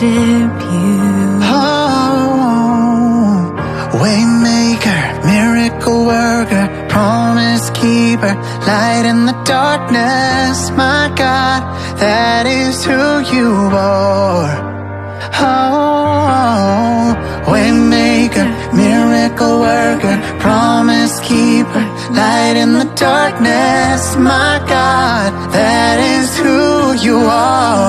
worship you. Oh, waymaker, miracle worker, promise keeper, light in the darkness, my God, that is who you are. Oh, waymaker, miracle worker, promise keeper, light in the darkness, my God, that is who you are.